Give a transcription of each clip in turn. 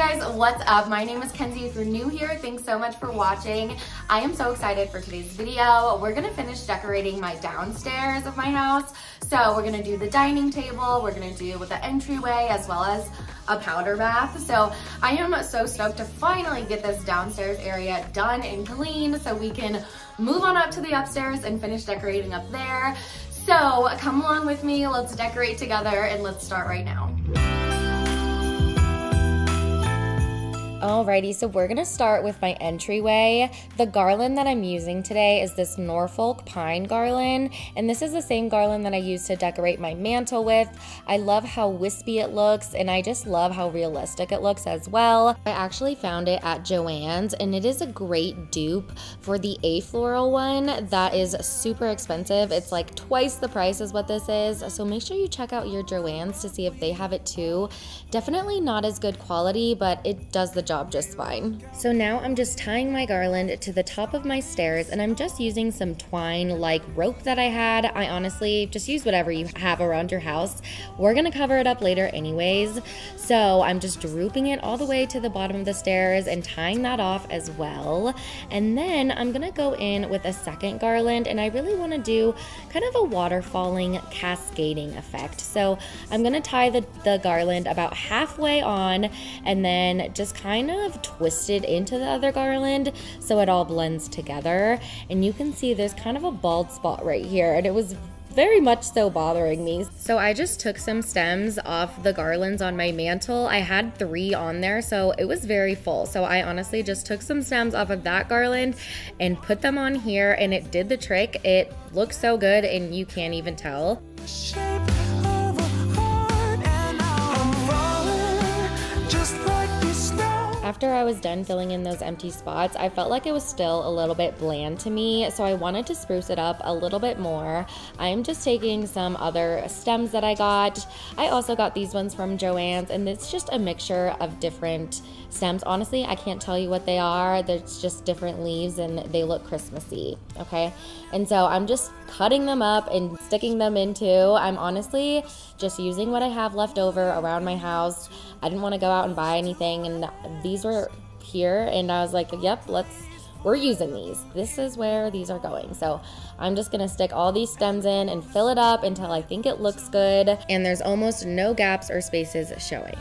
guys, what's up? My name is Kenzie. If you're new here, thanks so much for watching. I am so excited for today's video. We're gonna finish decorating my downstairs of my house. So we're gonna do the dining table, we're gonna do with the entryway as well as a powder bath. So I am so stoked to finally get this downstairs area done and clean so we can move on up to the upstairs and finish decorating up there. So come along with me, let's decorate together and let's start right now. Alrighty, so we're gonna start with my entryway. The garland that I'm using today is this Norfolk pine garland, and this is the same garland that I use to decorate my mantle with. I love how wispy it looks, and I just love how realistic it looks as well. I actually found it at Joann's, and it is a great dupe for the afloral one that is super expensive. It's like twice the price as what this is, so make sure you check out your Joann's to see if they have it too. Definitely not as good quality, but it does the job just fine. So now I'm just tying my garland to the top of my stairs, and I'm just using some twine like rope that I had. I honestly just use whatever you have around your house. We're gonna cover it up later anyways. So I'm just drooping it all the way to the bottom of the stairs and tying that off as well. And then I'm gonna go in with a second garland, and I really wanna do kind of a waterfalling cascading effect. So I'm gonna tie the garland about halfway on and then just kind of twist it into the other garland so it all blends together. And you can see there's kind of a bald spot right here, and it was very much so bothering me. So I just took some stems off the garlands on my mantle. I had 3 on there, so it was very full. So I honestly just took some stems off of that garland and put them on here, and it did the trick. It looks so good, and you can't even tell. After I was done filling in those empty spots, I felt like it was still a little bit bland to me, so I wanted to spruce it up a little bit more. I'm just taking some other stems that I got. I also got these ones from Joann's, and it's just a mixture of different stems. Honestly, I can't tell you what they are. There's just different leaves, and they look Christmassy, okay? And so I'm just cutting them up and sticking them into. I'm honestly just using what I have left over around my house. I didn't want to go out and buy anything, and these were here, and I was like, yep, we're using these. This is where these are going. So I'm just gonna stick all these stems in and fill it up until I think it looks good, and there's almost no gaps or spaces showing.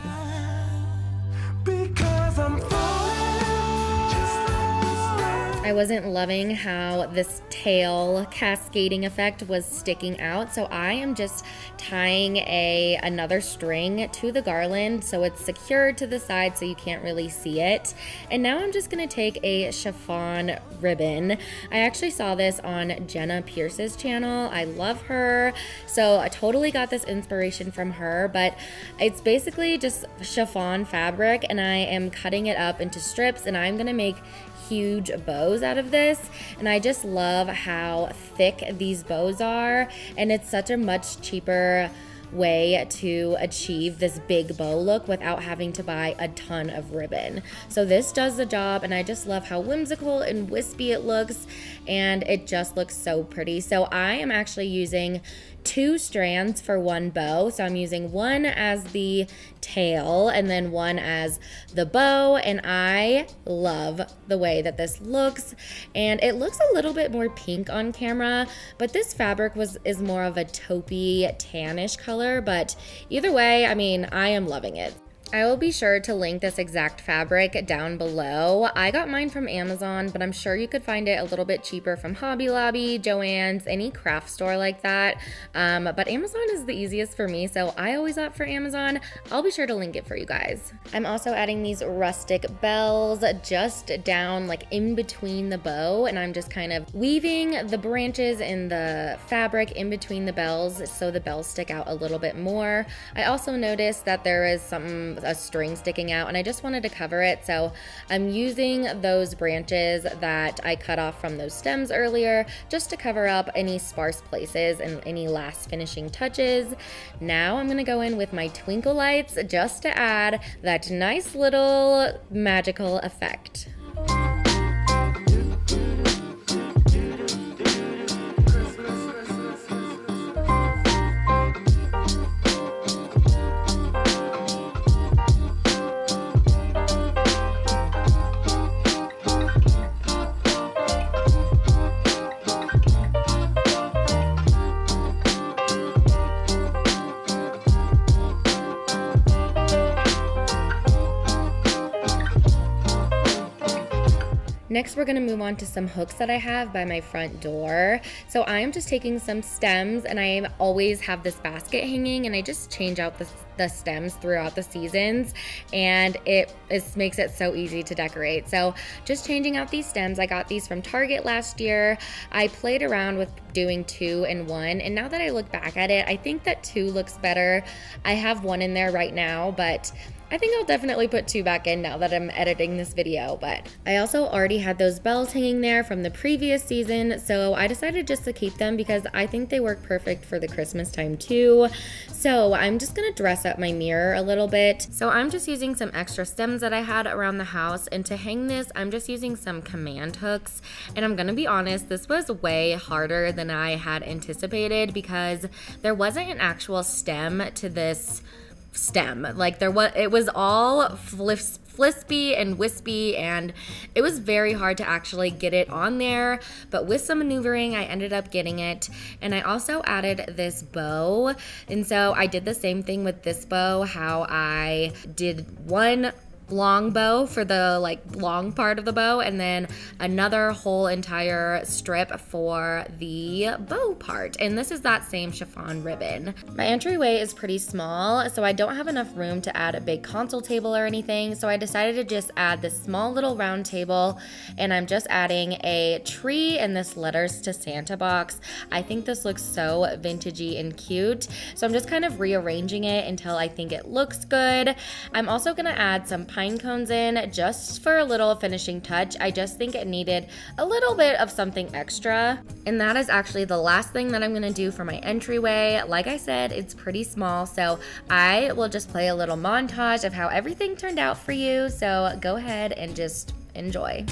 I wasn't loving how this tail cascading effect was sticking out, so I am just tying another string to the garland so it's secured to the side so you can't really see it. And now I'm just gonna take a chiffon ribbon. I actually saw this on Jenna Pierce's channel. I love her, so I totally got this inspiration from her, but it's basically just chiffon fabric, and I am cutting it up into strips, and I'm gonna make huge bows out of this. And I just love how thick these bows are, and it's such a much cheaper way to achieve this big bow look without having to buy a ton of ribbon. So this does the job, and I just love how whimsical and wispy it looks, and it just looks so pretty. So I am actually using 2 strands for 1 bow. So I'm using one as the tail and then one as the bow, and I love the way that this looks. And it looks a little bit more pink on camera, but this fabric is more of a taupey tannish color, but either way, I mean, I am loving it. I will be sure to link this exact fabric down below. I got mine from Amazon, but I'm sure you could find it a little bit cheaper from Hobby Lobby, Joann's, any craft store like that. But Amazon is the easiest for me, so I always opt for Amazon. I'll be sure to link it for you guys. I'm also adding these rustic bells just down like in between the bow, and I'm just kind of weaving the branches and the fabric in between the bells so the bells stick out a little bit more. I also noticed that there is a string sticking out, and I just wanted to cover it, so I'm using those branches that I cut off from those stems earlier just to cover up any sparse places and any last finishing touches. Now I'm gonna go in with my twinkle lights just to add that nice little magical effect. Next, we're gonna move on to some hooks that I have by my front door. So I am just taking some stems, and I always have this basket hanging, and I just change out the stems throughout the seasons, and it makes it so easy to decorate. So just changing out these stems. I got these from Target last year. I played around with doing 2 and 1, and now that I look back at it, I think that 2 looks better. I have 1 in there right now, but I think I'll definitely put 2 back in now that I'm editing this video. But I also already had those bells hanging there from the previous season, so I decided just to keep them because I think they work perfect for the Christmas time too. So I'm just gonna dress up my mirror a little bit. So I'm just using some extra stems that I had around the house, and to hang this, I'm just using some command hooks. And I'm gonna be honest, this was way harder than I had anticipated because there wasn't an actual stem to this stem. Like it was all flispy and wispy, and it was very hard to actually get it on there, but with some maneuvering I ended up getting it. And I also added this bow, and so I did the same thing with this bow, how I did one long bow for the long part of the bow, and then another whole entire strip for the bow part. And this is that same chiffon ribbon. My entryway is pretty small, so I don't have enough room to add a big console table or anything, so I decided to just add this small little round table, and I'm just adding a tree and this letters to Santa box. I think this looks so vintagey and cute, so I'm just kind of rearranging it until I think it looks good. I'm also gonna add some pine cones in just for a little finishing touch. I just think it needed a little bit of something extra. And that is actually the last thing that I'm gonna do for my entryway. Like I said, it's pretty small, so I will just play a little montage of how everything turned out for you. So go ahead and just enjoy.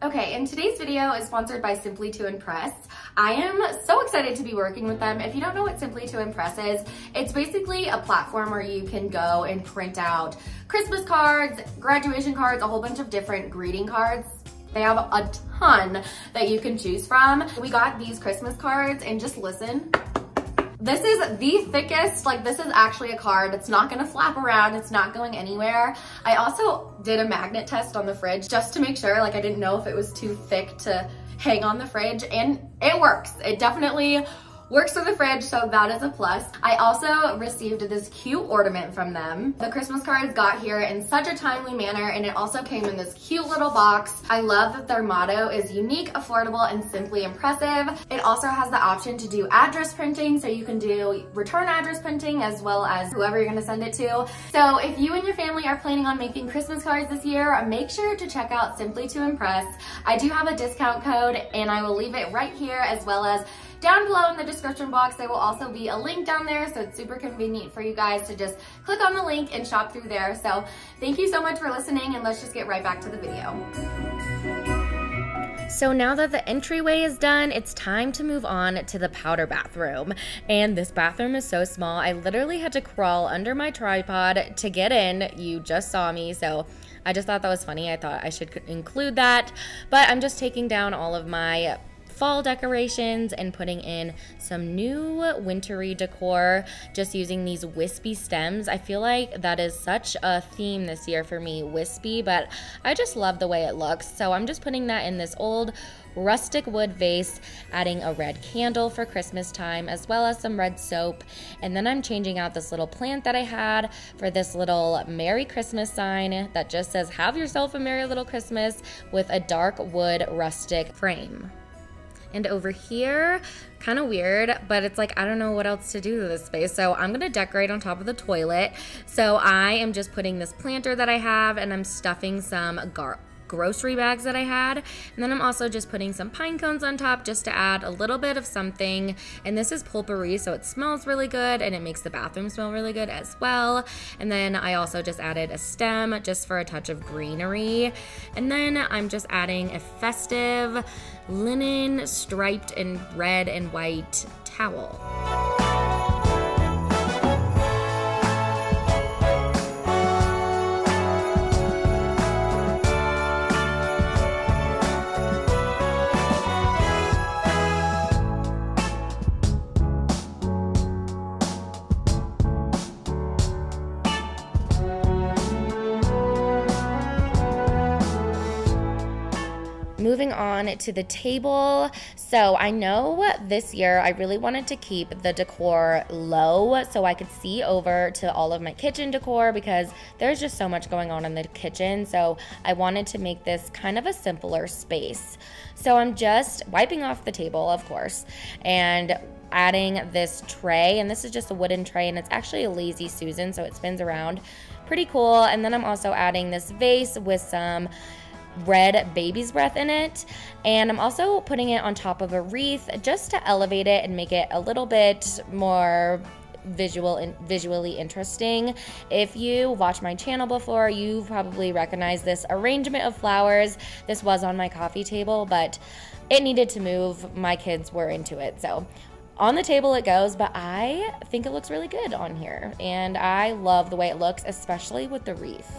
Okay, and today's video is sponsored by Simply to Impress. I am so excited to be working with them. If you don't know what Simply to Impress is, it's basically a platform where you can go and print out Christmas cards, graduation cards, a whole bunch of different greeting cards. They have a ton that you can choose from. We got these Christmas cards, and just listen. This is the thickest, this is actually a card. It's not gonna flap around, it's not going anywhere. I also did a magnet test on the fridge just to make sure, I didn't know if it was too thick to hang on the fridge, and it works. It definitely works for the fridge, so that is a plus. I also received this cute ornament from them. The Christmas cards got here in such a timely manner, and it also came in this cute little box. I love that their motto is unique, affordable, and simply impressive. It also has the option to do address printing, so you can do return address printing as well as whoever you're gonna send it to. So if you and your family are planning on making Christmas cards this year, make sure to check out Simply to Impress. I do have a discount code, and I will leave it right here, as well as down below in the description box. There will also be a link down there, so it's super convenient for you guys to just click on the link and shop through there. So thank you so much for listening, and let's just get right back to the video. So now that the entryway is done, it's time to move on to the powder bathroom. And this bathroom is so small, I literally had to crawl under my tripod to get in. You just saw me, so I just thought that was funny. I thought I should include that. But I'm just taking down all of my fall decorations and putting in some new wintry decor, just using these wispy stems. I feel like that is such a theme this year for me, wispy, but I just love the way it looks. So I'm just putting that in this old rustic wood vase, adding a red candle for Christmas time, as well as some red soap. And then I'm changing out this little plant that I had for this little Merry Christmas sign that just says, "Have yourself a Merry Little Christmas," with a dark wood rustic frame. And over here, kind of weird, but it's like, I don't know what else to do to this space. So I'm gonna decorate on top of the toilet. So I am just putting this planter that I have, and I'm stuffing some grocery bags that I had. And then I'm also just putting some pine cones on top just to add a little bit of something. And this is potpourri, so it smells really good and it makes the bathroom smell really good as well. And then I also just added a stem just for a touch of greenery. And then I'm just adding a festive linen striped and red and white towel. Moving on to the table. So I know this year I really wanted to keep the decor low so I could see over to all of my kitchen decor, because there's just so much going on in the kitchen. So I wanted to make this kind of a simpler space. So I'm just wiping off the table, of course, and adding this tray. And this is just a wooden tray, and it's actually a Lazy Susan, so it spins around. Pretty cool. And then I'm also adding this vase with some red baby's breath in it, and I'm also putting it on top of a wreath just to elevate it and make it a little bit more visually interesting. If you watched my channel before, you probably recognize this arrangement of flowers. This was on my coffee table, but it needed to move. My kids were into it, so on the table it goes, but I think it looks really good on here, and I love the way it looks, especially with the wreath.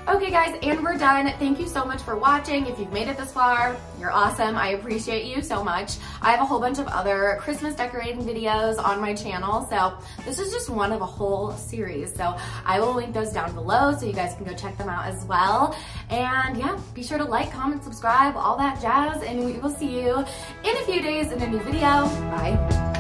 Okay guys, and we're done. Thank you so much for watching. If you've made it this far, you're awesome. I appreciate you so much. I have a whole bunch of other Christmas decorating videos on my channel, so this is just one of a whole series. So I will link those down below so you guys can go check them out as well. And yeah, be sure to like, comment, subscribe, all that jazz, and we will see you in a few days in a new video. Bye.